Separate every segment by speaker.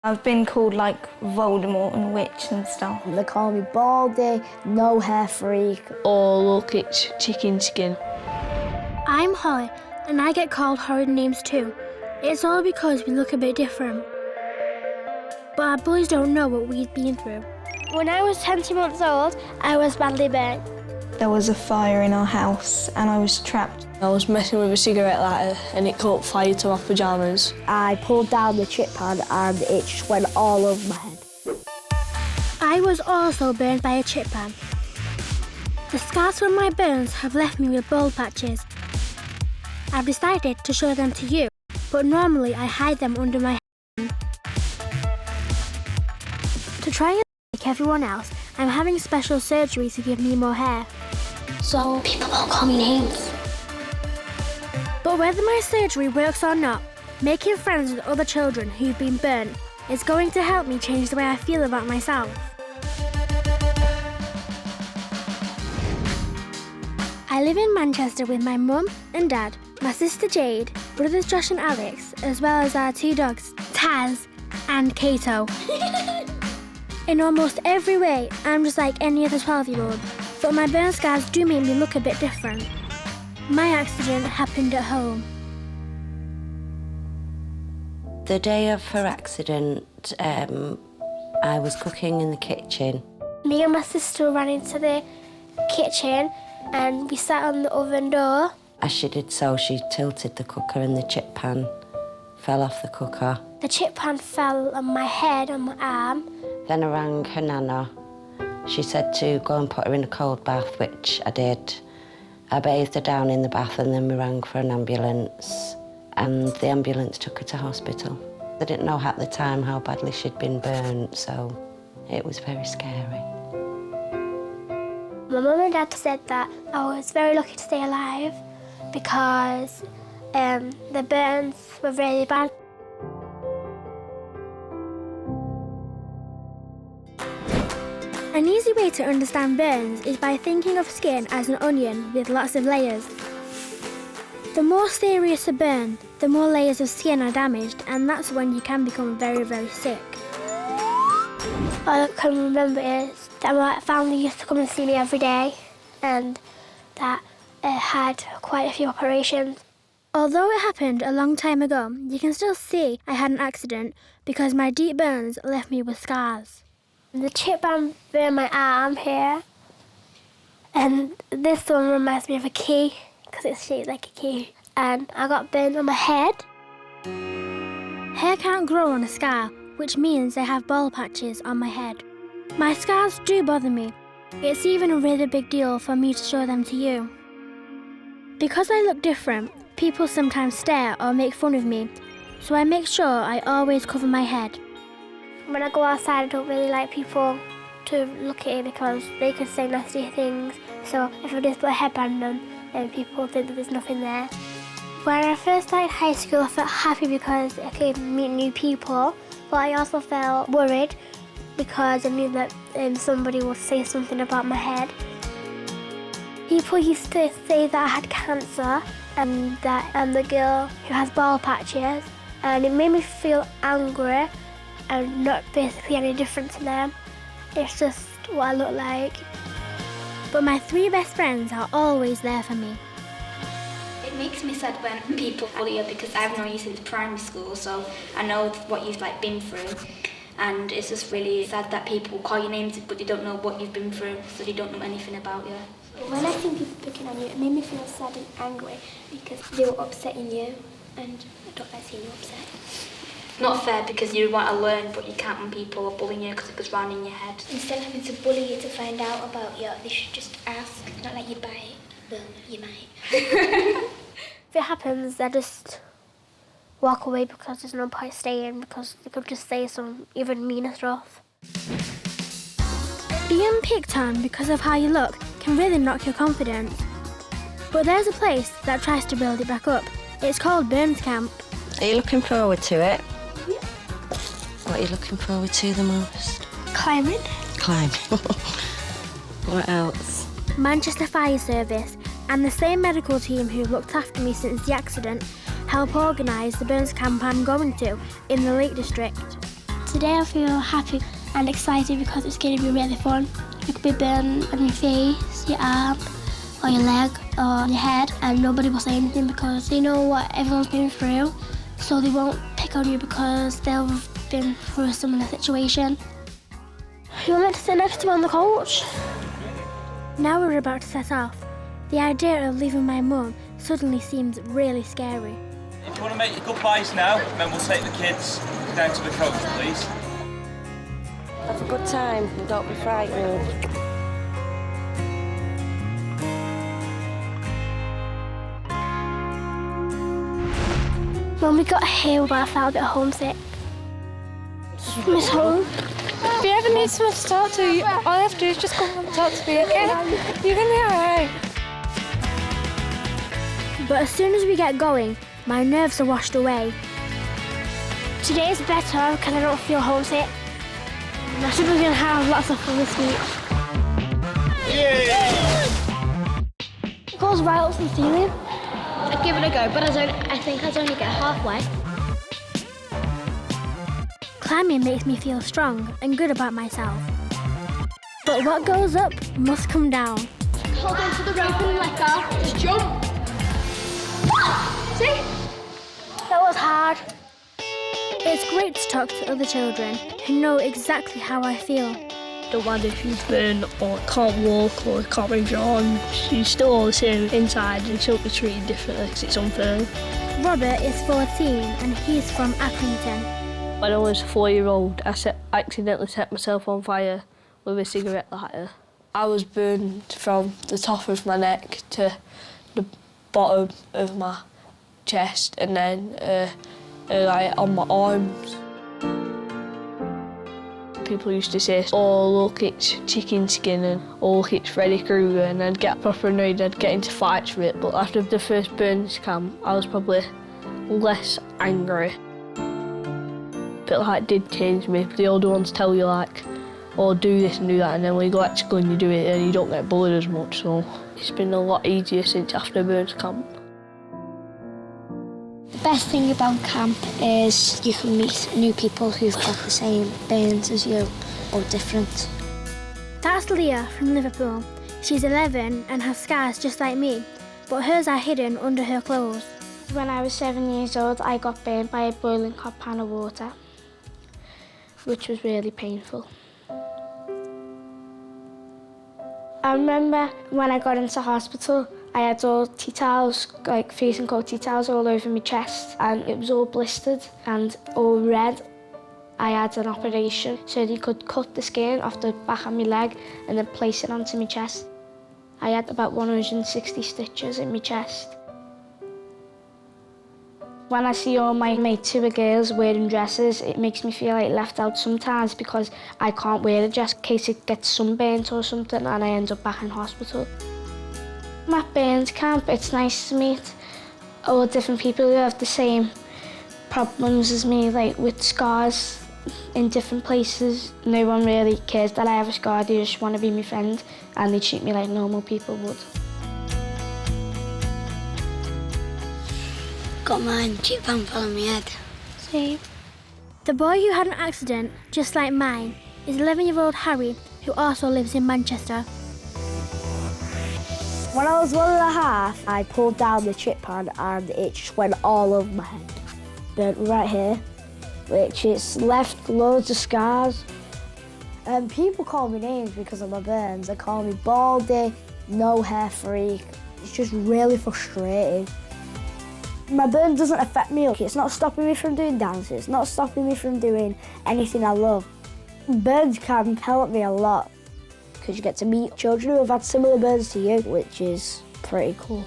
Speaker 1: I've been called like Voldemort and witch and stuff.
Speaker 2: They call me Baldy, no hair freak.
Speaker 3: Or look, it's chicken skin.
Speaker 4: I'm Holly, and I get called horrid names too. It's all because we look a bit different. But our bullies don't know what we've been through. When I was 20 months old, I was badly burnt.
Speaker 1: There was a fire in our house and I was trapped.
Speaker 3: I was messing with a cigarette lighter and it caught fire to my pyjamas.
Speaker 2: I pulled down the chip pan and it just went all over my head.
Speaker 4: I was also burned by a chip pan. The scars from my burns have left me with bald patches. I've decided to show them to you, but normally I hide them under my hand. To try and like everyone else, I'm having special surgery to give me more hair.
Speaker 5: So people won't call me names.
Speaker 4: But whether my surgery works or not, making friends with other children who've been burnt is going to help me change the way I feel about myself. I live in Manchester with my mum and dad, my sister Jade, brothers Josh and Alex, as well as our 2 dogs, Taz and Kato. In almost every way, I'm just like any other 12-year-old, but my burn scars do make me look a bit different. My accident happened at home.
Speaker 6: The day of her accident, I was cooking in the kitchen.
Speaker 4: Me and my sister ran into the kitchen and we sat on the oven door.
Speaker 6: As she did so, she tilted the cooker and the chip pan fell off the cooker.
Speaker 4: The chip pan fell on my head, on my arm.
Speaker 6: Then I rang her nana. She said to go and put her in a cold bath, which I did. I bathed her down in the bath and then we rang for an ambulance. And the ambulance took her to hospital. They didn't know at the time how badly she'd been burnt, so it was very scary.
Speaker 4: My mum and dad said that I was very lucky to stay alive because the burns were really bad. An easy way to understand burns is by thinking of skin as an onion with lots of layers. The more serious a burn, the more layers of skin are damaged, and that's when you can become very, very sick. All I can remember is that my family used to come and see me every day, and that I had quite a few operations. Although it happened a long time ago, you can still see I had an accident because my deep burns left me with scars. The chip pan burned my arm here, and this one reminds me of a key because it's shaped like a key, and I got burned on my head. Hair can't grow on a scar, which means I have bald patches on my head. My scars do bother me. It's even a really big deal for me to show them to you. Because I look different, people sometimes stare or make fun of me, so I make sure I always cover my head. When I go outside, I don't really like people to look at it because they could say nasty things. So if I just put a headband on, then people think that there's nothing there. When I first started high school, I felt happy because I could meet new people, but I also felt worried because I knew that somebody would say something about my head. People used to say that I had cancer and that I'm the girl who has bald patches, and it made me feel angry and not basically any different to them. It's just what I look like. But my 3 best friends are always there for me.
Speaker 5: It makes me sad when people bully you because I've known you since primary school, so I know what you've been through. And it's just really sad that people call you names but they don't know what you've been through, so they don't know anything about you.
Speaker 4: When I see people picking on you, it made me feel sad and angry because they were upsetting you, and I don't like seeing you upset.
Speaker 5: Not fair because you want to learn, but you can't when people are bullying you because it goes round in your head.
Speaker 7: Instead of having to bully you to find out about you, they should just ask, not let you bite. Well, you might.
Speaker 4: If it happens, I just walk away because there's no point staying because they could just say some even meaner stuff. Being picked on because of how you look can really knock your confidence. But there's a place that tries to build it back up. It's called Burns Camp.
Speaker 6: Are you looking forward to it? Yeah. What are you looking forward to the most?
Speaker 4: Climbing.
Speaker 6: Climbing. What else?
Speaker 4: Manchester Fire Service and the same medical team who looked after me since the accident help organise the Burns Camp I'm going to in the Lake District. Today I feel happy and excited because it's going to be really fun. You could be burned on your face, your arm, or your leg, or your head, and nobody will say anything because they know what everyone's been through, so they won't pick on you because they've been through a similar situation. You're meant to sit next to me on the coach. Now we're about to set off. The idea of leaving my mum suddenly seems really scary.
Speaker 8: If you want to make your goodbyes now, then we'll take the kids down to the coach, please.
Speaker 6: Have a good time and don't be frightened.
Speaker 4: When we got here, I felt a bit homesick. Miss home.
Speaker 9: If you ever need someone to talk to, all you have to do is just come and talk to me, okay? You're gonna be alright.
Speaker 4: But as soon as we get going, my nerves are washed away. Today's better because I don't feel homesick. I think we're gonna have lots of fun this week.
Speaker 8: Yay!
Speaker 4: It goes right up to the ceiling.
Speaker 7: I'd give it a go, but I think I'd only get halfway.
Speaker 4: Climbing makes me feel strong and good about myself. But what goes up must come down.
Speaker 7: Hold on to the rope and let go. Just jump. See?
Speaker 4: That was hard. It's great to talk to other children who know exactly how I feel.
Speaker 3: Don't matter if you've been or can't walk or can't move your arms, you're still all the same inside and shouldn't be treated differently because it's unfair.
Speaker 4: Robert is 14 and he's from Accrington.
Speaker 3: When I was a 4-year-old, I accidentally set myself on fire with a cigarette lighter. I was burned from the top of my neck to the bottom of my chest and then like on my arms. People used to say, oh look, it's chicken skin, and oh look, it's Freddy Krueger, and I'd get proper annoyed, I'd get into fights for it. But after the first burns camp, I was probably less angry. But like, it did change me. The older ones tell you like, oh do this and do that, and then when you go back to school and you do it, and you don't get bullied as much, so it's been a lot easier since after burns camp.
Speaker 7: The best thing about camp is you can meet new people who've got the same burns as you, or different.
Speaker 4: That's Leah from Liverpool. She's 11 and has scars just like me, but hers are hidden under her clothes.
Speaker 7: When I was 7 years old, I got burnt by a boiling hot pan of water, which was really painful. I remember when I got into hospital, I had all tea towels, like freezing cold tea towels all over my chest, and it was all blistered and all red. I had an operation so they could cut the skin off the back of my leg and then place it onto my chest. I had about 160 stitches in my chest. When I see all my mates who are girls wearing dresses, it makes me feel like left out sometimes because I can't wear a dress in case it gets sunburnt or something and I end up back in hospital. At Burns camp, it's nice to meet all different people who have the same problems as me, like with scars in different places. No one really cares that I have a scar, they just want to be my friend and they treat me like normal people would. Got mine, chip pan fell on my head.
Speaker 4: Same. The boy who had an accident, just like mine, is 11-year-old Harry, who also lives in Manchester.
Speaker 2: When I was 1.5, I pulled down the chip pan and it just went all over my head. Burnt right here, which it's left loads of scars. And people call me names because of my burns. They call me baldy, no hair freak. It's just really frustrating. My burn doesn't affect me. It's not stopping me from doing dances. It's not stopping me from doing anything I love. Burns can help me a lot because you get to meet children who have had similar burns to you, which is pretty cool.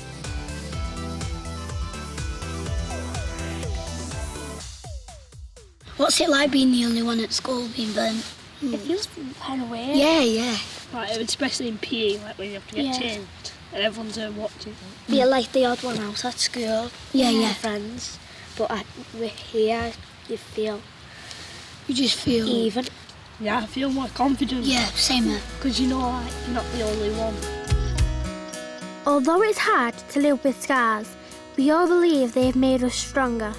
Speaker 7: What's it like being the only one at school being burnt?
Speaker 4: It feels kind of weird.
Speaker 7: Yeah.
Speaker 3: Like, especially in PE, like when you have to get changed and everyone's there watching.
Speaker 7: You're like the odd one out at school.
Speaker 2: Yeah.
Speaker 7: Friends. But we're here, you just feel
Speaker 3: Even. Yeah, I feel more confident.
Speaker 7: Yeah, same here.
Speaker 3: Because you know, like, you're not the only one.
Speaker 4: Although it's hard to live with scars, we all believe they've made us stronger.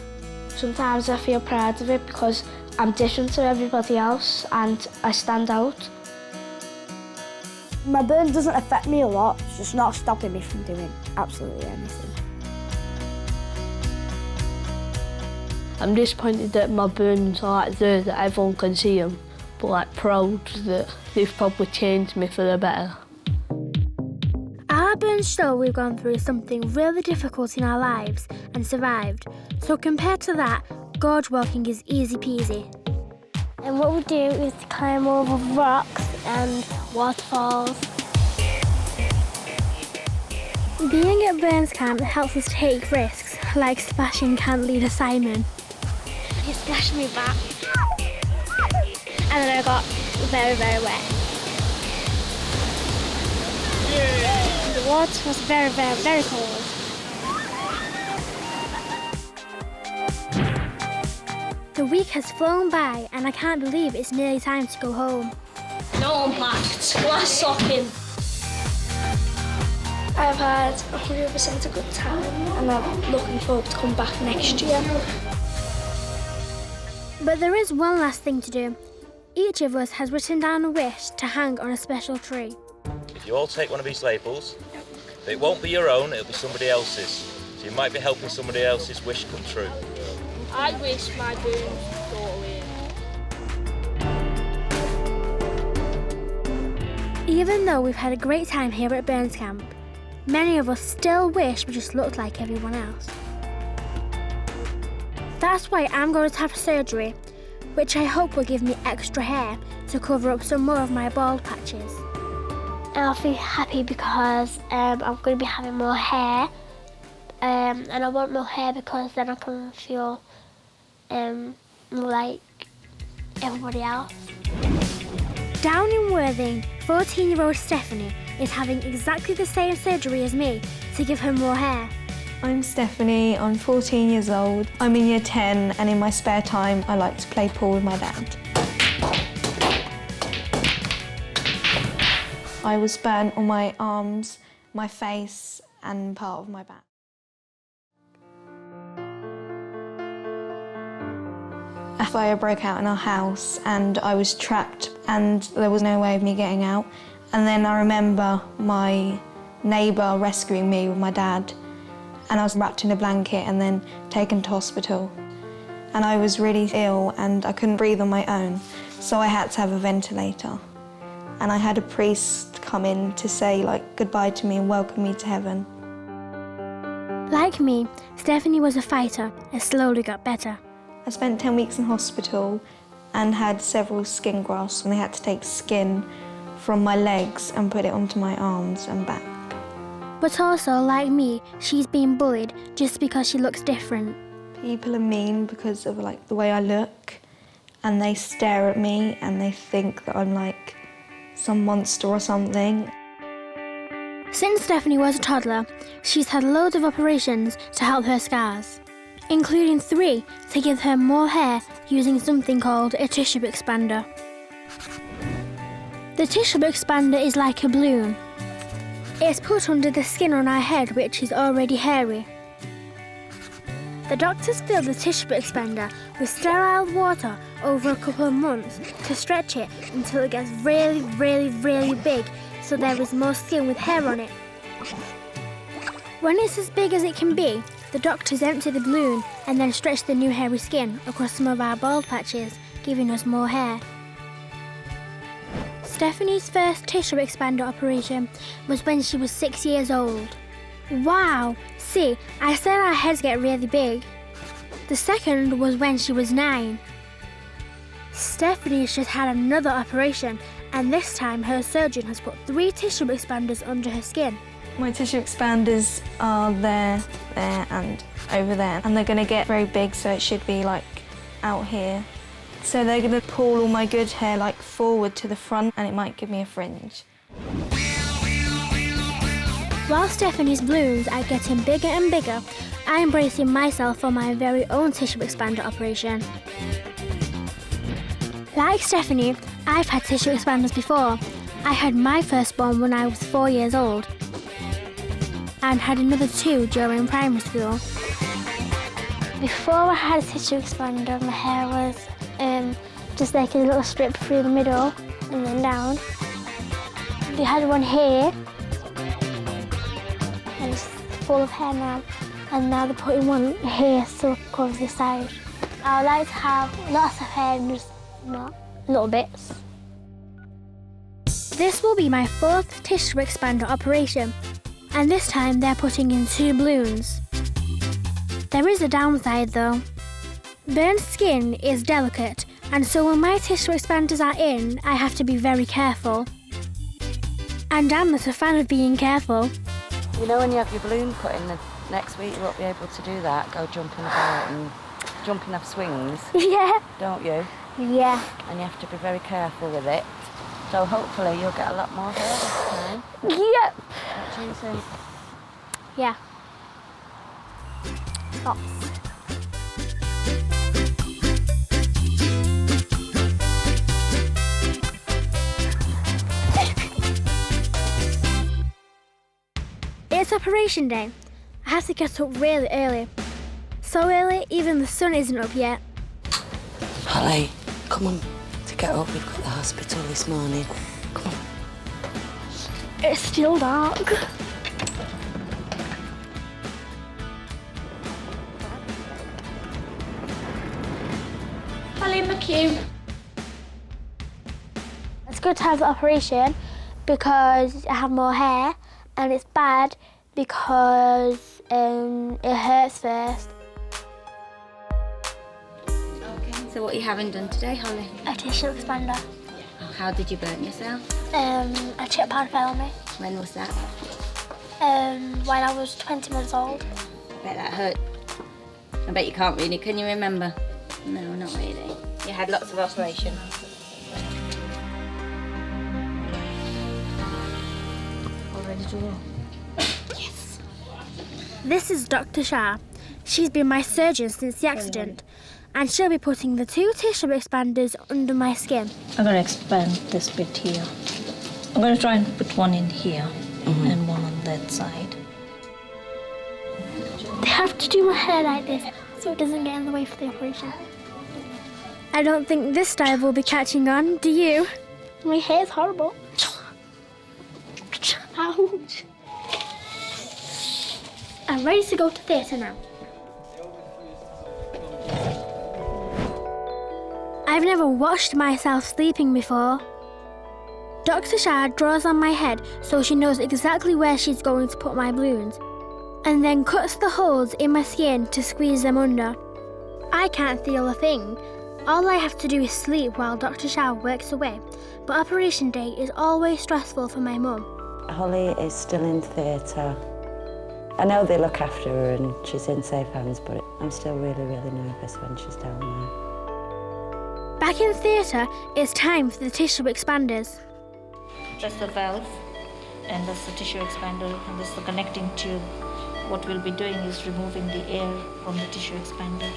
Speaker 5: Sometimes I feel proud of it because
Speaker 7: I'm different to everybody else and I stand out.
Speaker 2: My burn doesn't affect me a lot, it's just not stopping me from doing absolutely anything.
Speaker 3: I'm disappointed that my burns are like there, that everyone can see them, but like proud that they've probably changed me for the better.
Speaker 4: Our burns show we've gone through something really difficult in our lives and survived. So compared to that, gorge walking is easy peasy.
Speaker 9: And what we do is to climb over rocks and waterfalls.
Speaker 4: Being at Burns Camp helps us take risks, like splashing camp leader Simon.
Speaker 9: He splashed me back. And then I got very, very wet. The water was very, very, very cold.
Speaker 4: The week has flown by and I can't believe it's nearly time to go home.
Speaker 3: No impact, glass socking.
Speaker 7: I've had 100% a good time and I'm looking forward to come back next year.
Speaker 4: But there is one last thing to do. Each of us has written down a wish to hang on a special tree.
Speaker 8: If you all take one of these labels, it won't be your own, it'll be somebody else's. So you might be helping somebody else's wish come true.
Speaker 3: I wish my burns would go away.
Speaker 4: Even though we've had a great time here at Burns Camp, many of us still wish we just looked like everyone else. That's why I'm going to have surgery, which I hope will give me extra hair to cover up some more of my bald patches.
Speaker 9: I'll feel happy because I'm going to be having more hair. And I want more hair because then I can feel like everybody else.
Speaker 4: Down in Worthing, 14-year-old Stephanie is having exactly the same surgery as me to give her more hair.
Speaker 1: I'm Stephanie, I'm 14 years old. I'm in year 10 and in my spare time I like to play pool with my dad. I was burnt on my arms, my face and part of my back. A fire broke out in our house and I was trapped and there was no way of me getting out. And then I remember my neighbour rescuing me with my dad and I was wrapped in a blanket and then taken to hospital. And I was really ill and I couldn't breathe on my own, so I had to have a ventilator. And I had a priest come in to say goodbye to me and welcome me to heaven.
Speaker 4: Like me, Stephanie was a fighter and slowly got better.
Speaker 1: I spent 10 weeks in hospital and had several skin grafts, and they had to take skin from my legs and put it onto my arms and back.
Speaker 4: But also, like me, she's been bullied just because she looks different.
Speaker 1: People are mean because of the way I look, and they stare at me and they think that I'm like some monster or something.
Speaker 4: Since Stephanie was a toddler, she's had loads of operations to help her scars, including 3 to give her more hair using something called a tissue expander. The tissue expander is like a balloon. It's put under the skin on our head, which is already hairy. The doctors fill the tissue expander with sterile water over a couple of months to stretch it until it gets really, really, really big, so there is more skin with hair on it. When it's as big as it can be, the doctors empty the balloon and then stretch the new hairy skin across some of our bald patches, giving us more hair. Stephanie's first tissue expander operation was when she was 6 years old. Wow! See, I said our heads get really big. The second was when she was 9. Stephanie's just had another operation, and this time her surgeon has put 3 tissue expanders under her skin.
Speaker 1: My tissue expanders are there, and over there, and they're going to get very big, so it should be out here. So they're going to pull all my good hair forward to the front, and it might give me a fringe.
Speaker 4: While Stephanie's balloons are getting bigger and bigger, I'm bracing myself for my very own tissue expander operation. Like Stephanie, I've had tissue expanders before. I had my firstborn when I was 4 years old, and had another 2 during primary school.
Speaker 9: Before I had a tissue expander, my hair was just like a little strip through the middle and then down. They had one here, and it's full of hair now. And now they're putting one here so it covers the side. I would like to have lots of hair and just not little bits.
Speaker 4: This will be my 4th tissue expander operation, and this time they're putting in 2 balloons. There is a downside though. Burnt skin is delicate, and so when my tissue expanders are in, I have to be very careful. And I'm not a fan of being careful.
Speaker 6: You know when you have your balloon put in, the next week you won't be able to do that, go jumping about and jumping off swings.
Speaker 9: Yeah.
Speaker 6: Don't you?
Speaker 9: Yeah.
Speaker 6: And you have to be very careful with it. So hopefully you'll get a lot more hair this time.
Speaker 9: Yep.
Speaker 6: What do you think?
Speaker 9: Yeah. Lots.
Speaker 4: It's operation day. I have to get up really early. So early, even the sun isn't up yet.
Speaker 6: Holly, come on to get up. We've got the hospital this morning. Come on.
Speaker 4: It's still dark.
Speaker 9: Hello, McKew. It's good to have the operation because I have more hair, and it's bad because it hurts first.
Speaker 10: Okay, so what are you having done today, Holly?
Speaker 9: A tissue expander.
Speaker 10: Oh, how did you burn yourself?
Speaker 9: A chip pad fell on me
Speaker 10: When was that?
Speaker 9: when I was 20 months old.
Speaker 10: I bet that hurt. I bet you can't really, can you remember? No, not really. You had lots of operations. All ready to go?
Speaker 4: Yes. This is Dr. Shah. She's been my surgeon since the accident, and she'll be putting the 2 tissue expanders under my skin.
Speaker 11: I'm going to expand this bit here. I'm going to try and put one in here and one on that side.
Speaker 9: They have to do my hair like this so it doesn't get in the way for the operation.
Speaker 4: I don't think this style will be catching on, do you?
Speaker 9: My hair's horrible. Ouch. I'm ready to go to theatre now.
Speaker 4: I've never watched myself sleeping before. Dr. Shah draws on my head so she knows exactly where she's going to put my balloons, and then cuts the holes in my skin to squeeze them under. I can't feel a thing. All I have to do is sleep while Dr. Shah works away, but operation day is always stressful for my mum.
Speaker 6: Holly is still in theatre. I know they look after her and she's in safe hands, but I'm still really, really nervous when she's down there.
Speaker 4: Back in theatre, it's time for the tissue expanders.
Speaker 11: That's the valve, and that's the tissue expander, and that's the connecting tube. What we'll be doing is removing the air from the tissue expander.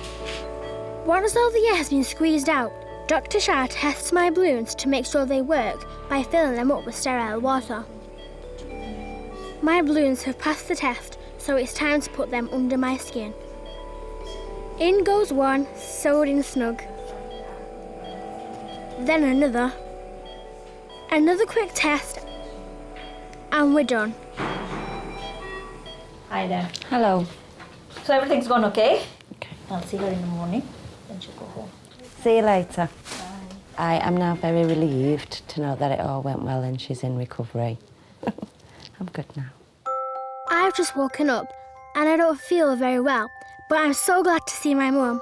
Speaker 4: Once all the air has been squeezed out, Dr. Shah tests my balloons to make sure they work by filling them up with sterile water. My balloons have passed the test, so it's time to put them under my skin. In goes one, sewed in snug. Then another. Another quick test, and we're done.
Speaker 11: Hi there.
Speaker 6: Hello.
Speaker 11: So everything's gone okay? Okay. I'll see her in the morning, then she'll go home.
Speaker 6: See you later. Bye. I am now very relieved to know that it all went well and she's in recovery. I'm good now.
Speaker 4: I've just woken up and I don't feel very well, but I'm so glad to see my mum.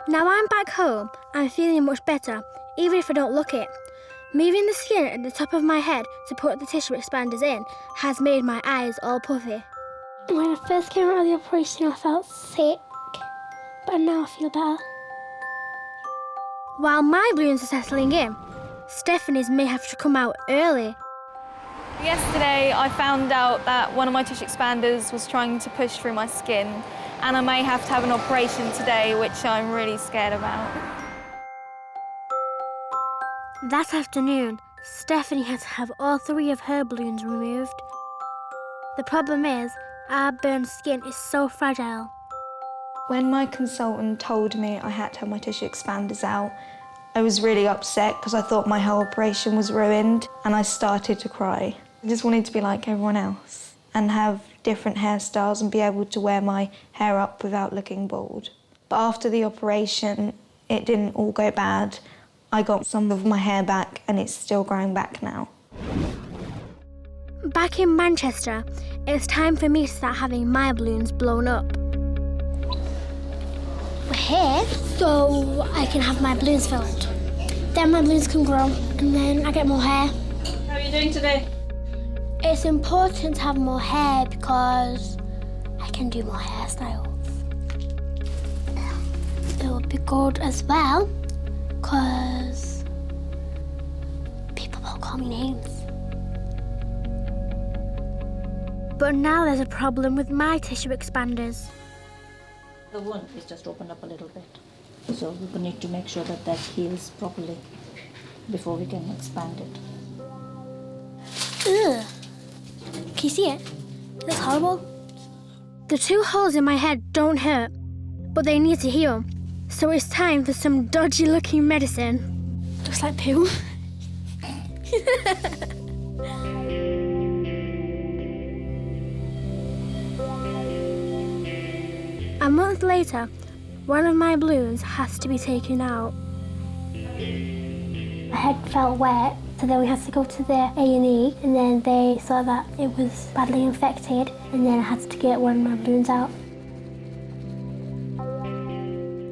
Speaker 4: Now I'm back home, I'm feeling much better, even if I don't look it. Moving the skin at the top of my head to put the tissue expanders in has made my eyes all puffy.
Speaker 9: When I first came out of the operation, I felt sick, but now I feel better.
Speaker 4: While my balloons are settling in, Stephanie's may have to come out early.
Speaker 1: Yesterday, I found out that one of my tissue expanders was trying to push through my skin, and I may have to have an operation today, which I'm really scared about.
Speaker 4: That afternoon, Stephanie had to have all 3 of her balloons removed. The problem is, our burned skin is so fragile.
Speaker 1: When my consultant told me I had to have my tissue expanders out, I was really upset because I thought my whole operation was ruined and I started to cry. I just wanted to be like everyone else and have different hairstyles and be able to wear my hair up without looking bald. But after the operation, it didn't all go bad. I got some of my hair back and it's still growing back now.
Speaker 4: Back in Manchester, it's time for me to start having my balloons blown up.
Speaker 9: We're here so I can have my balloons filled. Then my balloons can grow and then I get more hair.
Speaker 11: How are you doing today?
Speaker 9: It's important to have more hair because I can do more hairstyles. It would be good as well because people will call me names.
Speaker 4: But now there's a problem with my tissue expanders.
Speaker 11: The wound is just opened up a little bit. So we need to make sure that that heals properly before we can expand it.
Speaker 9: Ugh. Can you see it? That's horrible.
Speaker 4: The 2 holes in my head don't hurt, but they need to heal. So it's time for some dodgy looking medicine.
Speaker 9: Looks like poo.
Speaker 4: A month later, one of my balloons has to be taken out.
Speaker 9: My head felt wet, so then we had to go to the A&E, and then they saw that it was badly infected, and then I had to get one of my balloons out.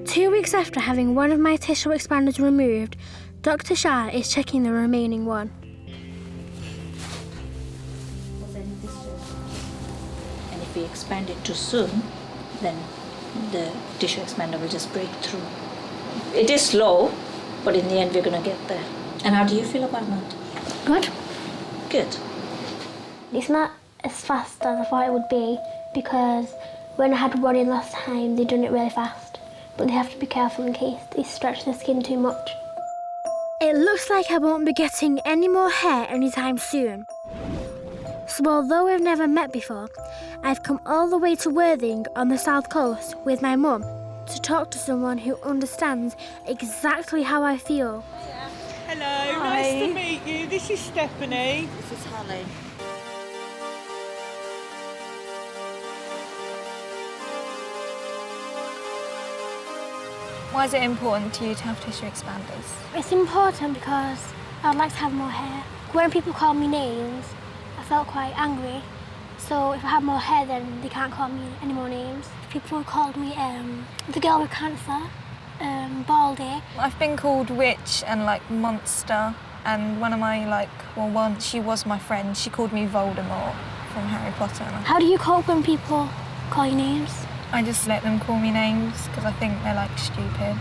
Speaker 4: 2 weeks after having one of my tissue expanders removed, Dr. Shah is checking the remaining one.
Speaker 11: And if we expand it too soon, then the tissue expander will just break through. It is slow, but in the end we're going to get there. And how do you feel about that?
Speaker 9: Good.
Speaker 11: Good.
Speaker 9: It's not as fast as I thought it would be because when I had one in last time, they done it really fast. But they have to be careful in case they stretch the skin too much.
Speaker 4: It looks like I won't be getting any more hair anytime soon. So although we've never met before, I've come all the way to Worthing on the south coast with my mum to talk to someone who understands exactly how I feel.
Speaker 12: Hello,
Speaker 1: Hi.
Speaker 12: Nice to meet you. This is Stephanie.
Speaker 10: This is Holly.
Speaker 1: Why is it important to you to have tissue expanders?
Speaker 9: It's important because I'd like to have more hair. When people call me names, I felt quite angry. So if I have more hair, then they can't call me any more names. People have called me the girl with cancer, Baldy.
Speaker 1: I've been called witch and like monster, and one of my once she was my friend, she called me Voldemort from Harry Potter.
Speaker 9: How do you cope when people call you names?
Speaker 1: I just let them call me names because I think they're like stupid.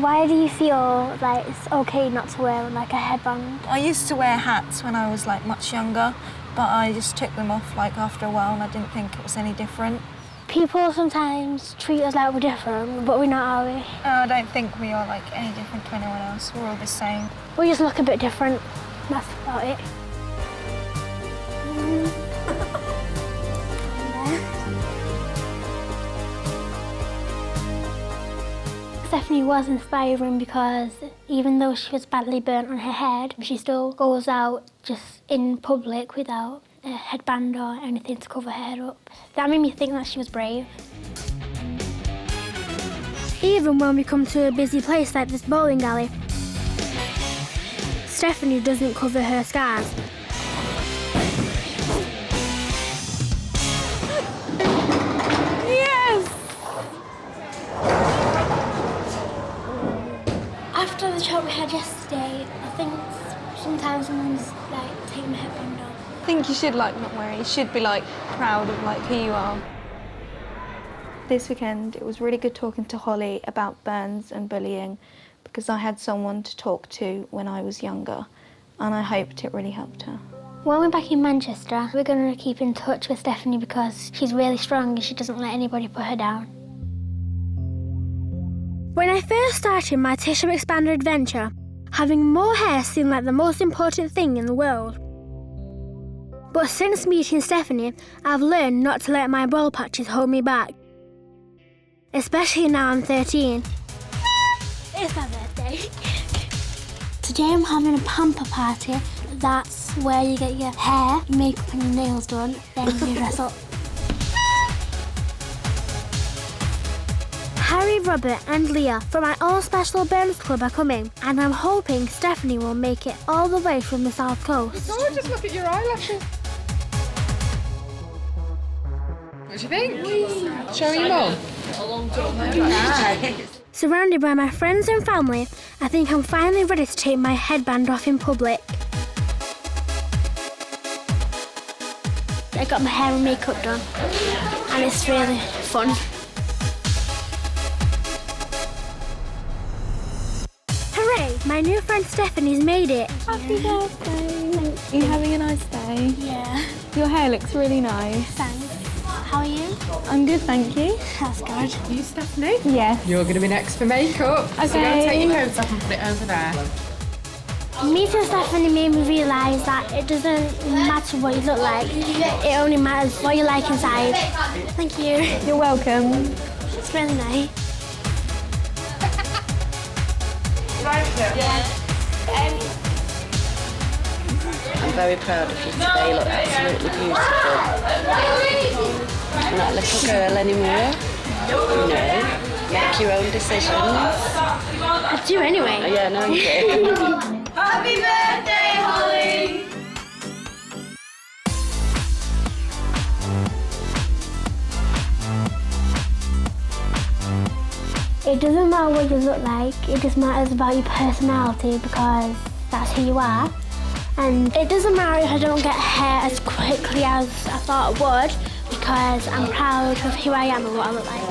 Speaker 9: Why do you feel like it's okay not to wear like a headband?
Speaker 1: I used to wear hats when I was like much younger, but I just took them off like after a while and I didn't think it was any different.
Speaker 9: People sometimes treat us like we're different, but we're not, are we?
Speaker 1: I don't think we are like any different to anyone else. We're all the same.
Speaker 9: We just look a bit different. That's about it. Stephanie was inspiring because even though she was badly burnt on her head, she still goes out just in public without a headband or anything to cover her head up. That made me think that she was brave.
Speaker 4: Even when we come to a busy place like this bowling alley, Stephanie doesn't cover her scars.
Speaker 9: After the chat we had yesterday, I think sometimes someone's like taking my headband off.
Speaker 1: I think you should like not wear it. You should be like proud of like who you are. This weekend it was really good talking to Holly about burns and bullying because I had someone to talk to when I was younger and I hoped it really helped her.
Speaker 9: When we're back in Manchester, we're going to keep in touch with Stephanie because she's really strong and she doesn't let anybody put her down.
Speaker 4: When I first started my tissue expander adventure, having more hair seemed like the most important thing in the world. But since meeting Stephanie, I've learned not to let my bald patches hold me back. especially now I'm 13. It's my birthday. Today I'm having a pamper party. That's where you get your hair, makeup and your nails done, then you dress up. Harry, Robert and Leah from my All Special Burns Club are coming, and I'm hoping Stephanie will make it all the way from the South Coast.
Speaker 13: Gorgeous, look at your eyelashes. What do you think? Show your mum.
Speaker 4: Surrounded by my friends and family, I think I'm finally ready to take my headband off in public. I got my hair and makeup done, and it's really fun. Hooray! My new friend Stephanie's made it.
Speaker 1: Happy birthday. Are you having a nice day?
Speaker 4: Yeah.
Speaker 1: Your hair looks really nice.
Speaker 4: Thanks. How are you?
Speaker 1: I'm good, thank you.
Speaker 4: That's good.
Speaker 13: You, Stephanie?
Speaker 1: Yes.
Speaker 13: You're going to be next for makeup.
Speaker 1: Okay.
Speaker 13: So go and take your coat off and put it over there.
Speaker 4: Meeting Stephanie made me realise that it doesn't matter what you look like. It only matters what you like inside. Thank you.
Speaker 1: You're welcome.
Speaker 4: It's really nice.
Speaker 6: I'm very proud of you today. You look absolutely beautiful. You're not a little girl anymore. No. Make your own decisions.
Speaker 4: I do anyway.
Speaker 6: Oh, yeah, no, you do.
Speaker 14: Happy birthday, Holly!
Speaker 4: It doesn't matter what you look like, it just matters about your personality because that's who you are. And it doesn't matter if I don't get hair as quickly as I thought I would because I'm proud of who I am and what I look like.